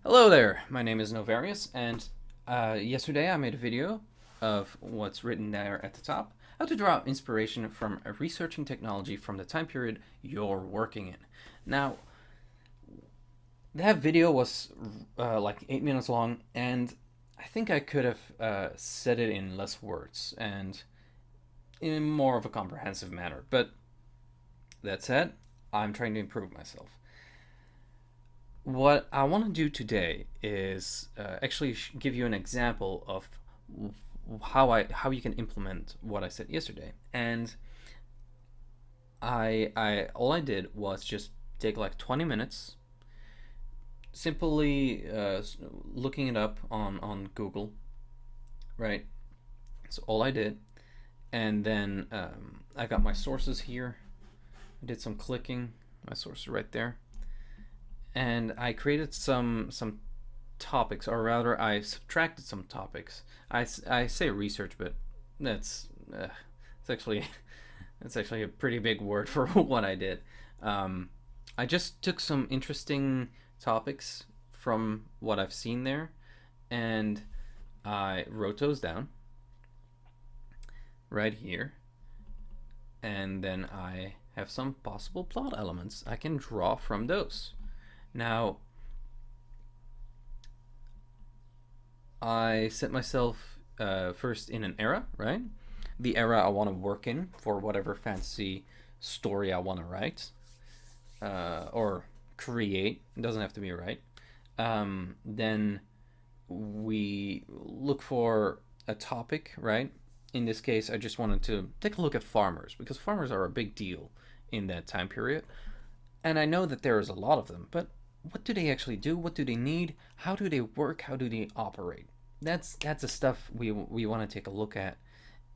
Hello there, my name is Novarius, and yesterday I made a video of what's written there at the top, how to draw inspiration from researching technology from the time period you're working in. Now, that video was like 8 minutes long, and I think I could have said it in less words and in more of a comprehensive manner, but that said, I'm trying to improve myself. What I want to do today is actually give you an example of how you can implement what I said yesterday. And I all I did was just take like 20 minutes, simply looking it up on Google, right? That's all I did, and then I got my sources here. I did some clicking, my sources right there, and I created some topics, or rather, I subtracted some topics. I say research, but that's it's actually it's actually a pretty big word for what I did. I just took some interesting topics from what I've seen there, and I wrote those down right here, and then I have some possible plot elements I can draw from those. Now, I set myself first in an era, right? The era I want to work in for whatever fantasy story I want to write or create. It doesn't have to be right. Then we look for a topic, right? In this case, I just wanted to take a look at farmers because farmers are a big deal in that time period. And I know that there is a lot of them, but what do they actually do? What do they need? How do they work? How do they operate? That's the stuff we want to take a look at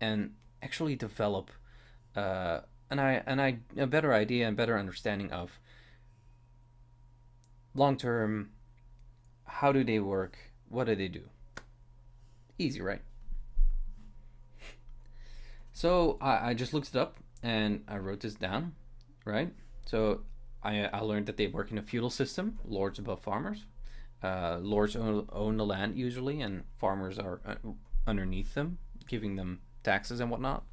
and actually develop a better idea and better understanding of long term. How do they work? What do they do? Easy, right? So I just looked it up and I wrote this down, right? So I learned that they work in a feudal system, lords above farmers. Lords own the land usually, and farmers are underneath them, giving them taxes and whatnot.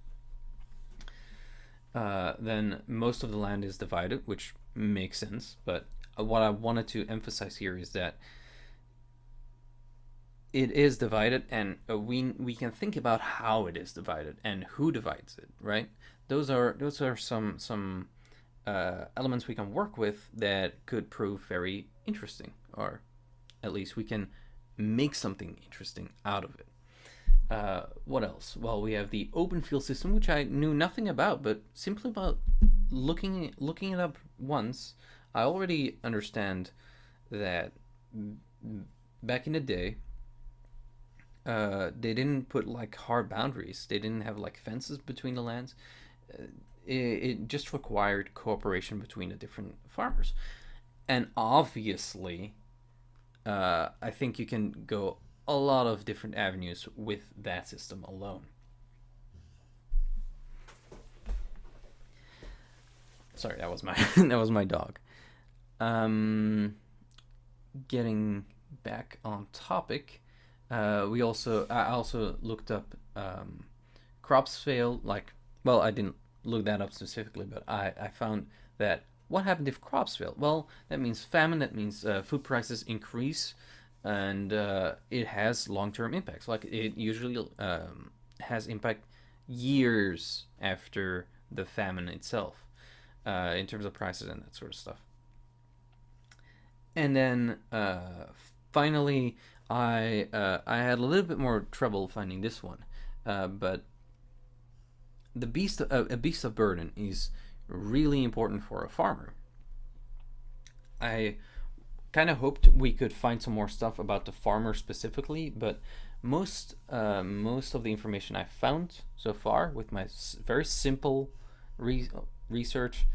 Then most of the land is divided, which makes sense. But what I wanted to emphasize here is that it is divided, and we can think about how it is divided and who divides it. Right? Those are some elements we can work with that could prove very interesting, or at least we can make something interesting out of it. What else? Well, we have the open field system, which I knew nothing about, but simply about looking it up once, I already understand that back in the day, they didn't put like hard boundaries. They didn't have like fences between the lands. It just required cooperation between the different farmers, and obviously, I think you can go a lot of different avenues with that system alone. Sorry, that was my that was my dog. Um, Getting back on topic, I also looked up crops fail. Like, well, I didn't look that up specifically, but I found that what happened if crops fail? Well, that means famine. That means food prices increase, and it has long-term impacts. Like it usually has impact years after the famine itself, in terms of prices and that sort of stuff. And then finally, I had a little bit more trouble finding this one, but a beast of burden is really important for a farmer. I kind of hoped we could find some more stuff about the farmer specifically, but most of the information I found so far with my very simple research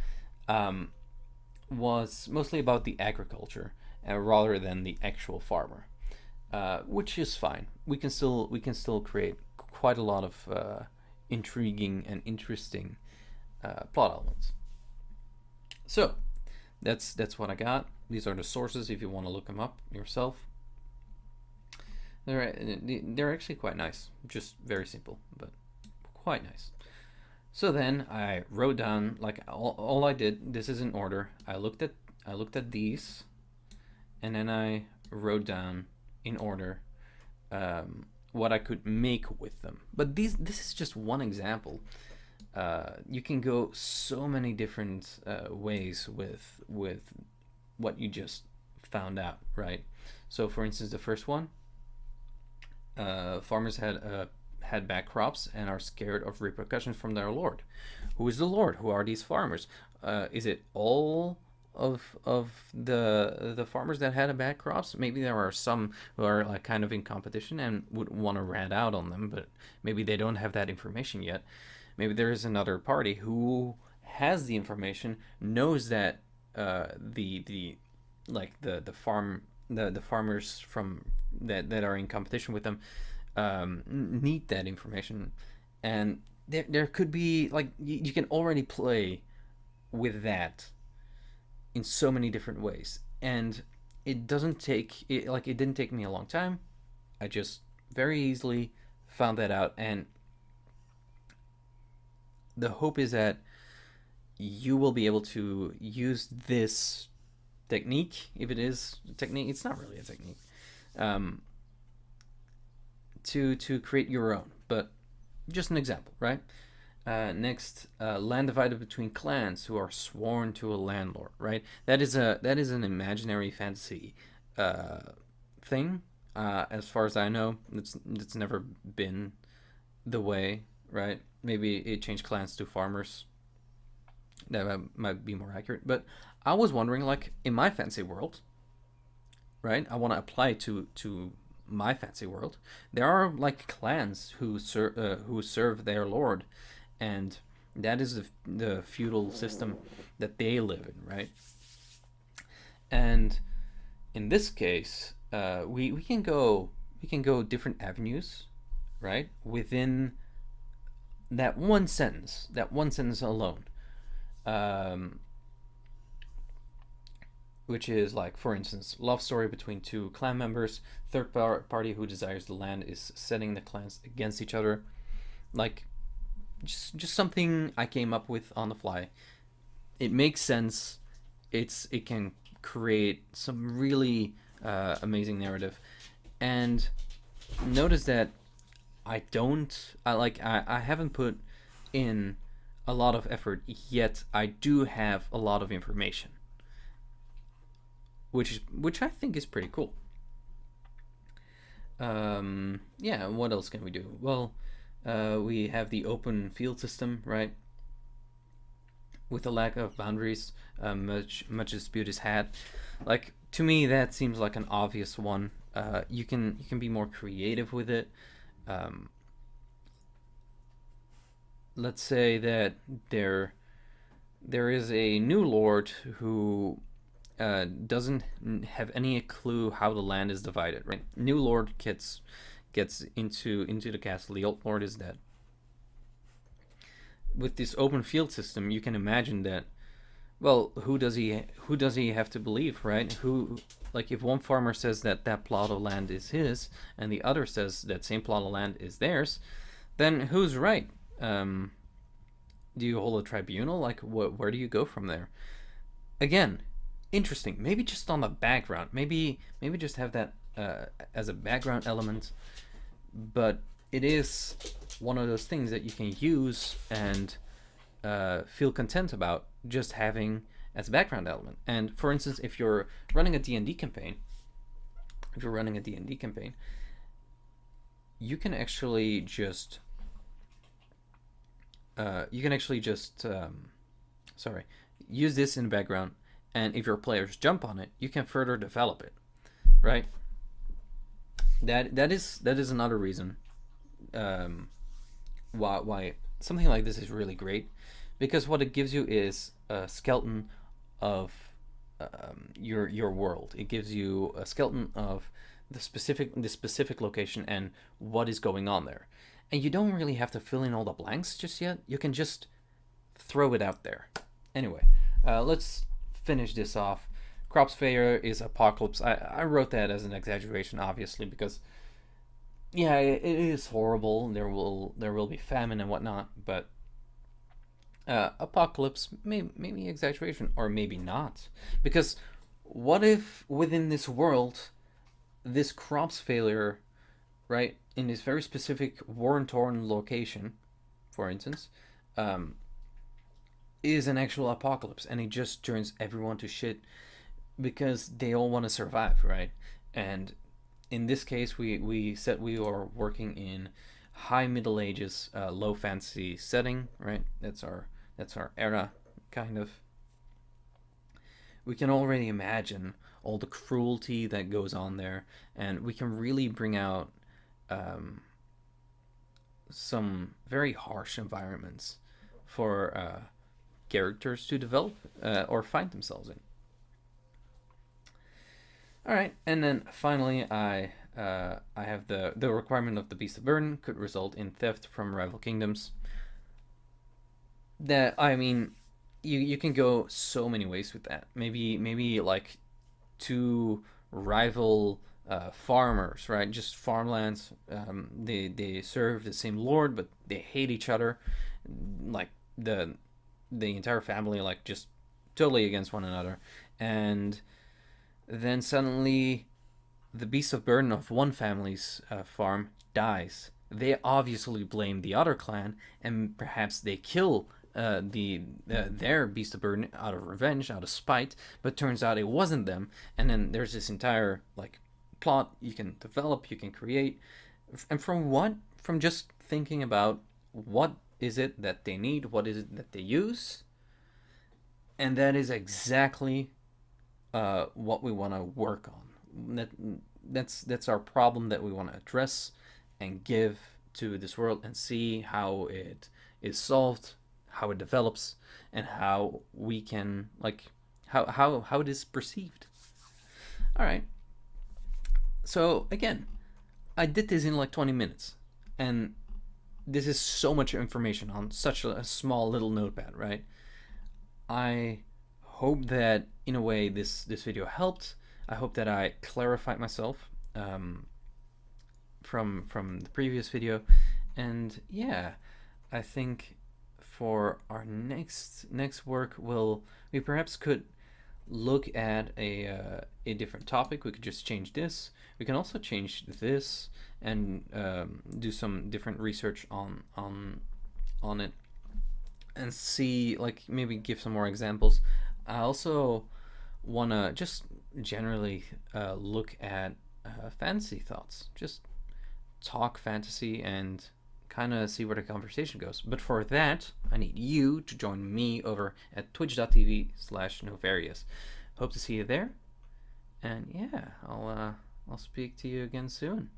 um, was mostly about the agriculture rather than the actual farmer, which is fine. We can still create quite a lot of intriguing and interesting plot elements. So That's what I got. These are the sources if you want to look them up yourself. They're actually quite nice. Just very simple, but quite nice. So then I wrote down like all I did. This is in order. I looked at these, and then I wrote down in order what I could make with them. But this is just one example. You can go so many different ways with what you just found out, right? So, for instance, the first one, farmers had bad crops and are scared of repercussions from their lord. Who is the lord? Who are these farmers? Is it all of the farmers that had a bad crops? Maybe there are some who are like kind of in competition and would want to rat out on them, but maybe they don't have that information yet. Maybe there is another party who has the information, knows that the like the farmers from that are in competition with them need that information, and there could be like you can already play with that in so many different ways, and it doesn't take it like it didn't take me a long time. I just very easily found that out, and the hope is that you will be able to use this technique, if it is a technique. It's not really a technique, um, to create your own, but just an example, right? Next, land divided between clans who are sworn to a landlord, right? That is an imaginary fantasy thing. As far as I know, it's never been the way, right? Maybe it changed clans to farmers. That might be more accurate. But I was wondering, like in my fantasy world, right? I want to apply to my fantasy world. There are like clans who serve their lord, and that is the feudal system that they live in, right? And in this case, we can go different avenues, right? Within that one sentence alone, um, which is like, for instance, love story between two clan members. Third party who desires the land is setting the clans against each other. Like, just something I came up with on the fly. It makes sense. It can create some really amazing narrative, and notice that I haven't put in a lot of effort yet. I do have a lot of information, which I think is pretty cool. Yeah, what else can we do? Well, we have the open field system, right? With a lack of boundaries, much dispute is had. Like, to me, that seems like an obvious one. You can be more creative with it. Um, let's say that there is a new lord who doesn't have any clue how the land is divided. Right, new lord gets into the castle. The old lord is dead. With this open field system, you can imagine that. Well, who does he have to believe, right? Who, like, if one farmer says that that plot of land is his, and the other says that same plot of land is theirs, then who's right? Do you hold a tribunal? Like, where do you go from there? Again, interesting. Maybe just on the background. Maybe just have that as a background element. But it is one of those things that you can use and feel content about just having as a background element. And for instance, if you're running a D&D campaign, you can actually just sorry, use this in the background, and if your players jump on it, you can further develop it, right? That is another reason why something like this is really great, because what it gives you is a skeleton of your world. It gives you a skeleton of the specific location and what is going on there, and you don't really have to fill in all the blanks just yet. You can just throw it out there. Anyway, let's finish this off. Crops failure is apocalypse. I wrote that as an exaggeration, obviously, because yeah, it is horrible. There will be famine and whatnot, but apocalypse maybe exaggeration or maybe not, because what if within this world, this crops failure, right, in this very specific war-torn location, for instance, um, is an actual apocalypse, and it just turns everyone to shit because they all want to survive, right? And in this case, we said we are working in high Middle Ages, low fantasy setting, right? That's our era, kind of. We can already imagine all the cruelty that goes on there, and we can really bring out um, some very harsh environments for characters to develop or find themselves in. All right, and then finally, I have the requirement of the Beast of Burden could result in theft from rival kingdoms. That, I mean, you can go so many ways with that. Maybe like two rival farmers, right? Just farmlands. They serve the same lord, but they hate each other. Like the entire family, like just totally against one another, and then suddenly the beast of burden of one family's farm dies. They obviously blame the other clan, and perhaps they kill their beast of burden out of revenge, out of spite. But turns out it wasn't them, and then there's this entire like plot you can develop, you can create, and from what? From just thinking about what is it that they need, what is it that they use, and that is exactly what we want to work on. That's our problem that we want to address and give to this world and see how it is solved, how it develops, and how we can like how it is perceived. All right. So again, I did this in like 20 minutes, and this is so much information on such a small little notepad, right? I hope that in a way this video helped. I hope that I clarified myself from the previous video, and yeah, I think for our next work, we perhaps could look at a different topic. We could just change this. We can also change this and do some different research on it and see, like, maybe give some more examples. I also want to just generally look at fantasy thoughts, just talk fantasy and kind of see where the conversation goes. But for that, I need you to join me over at twitch.tv/Novarius. Hope to see you there. And yeah, I'll speak to you again soon.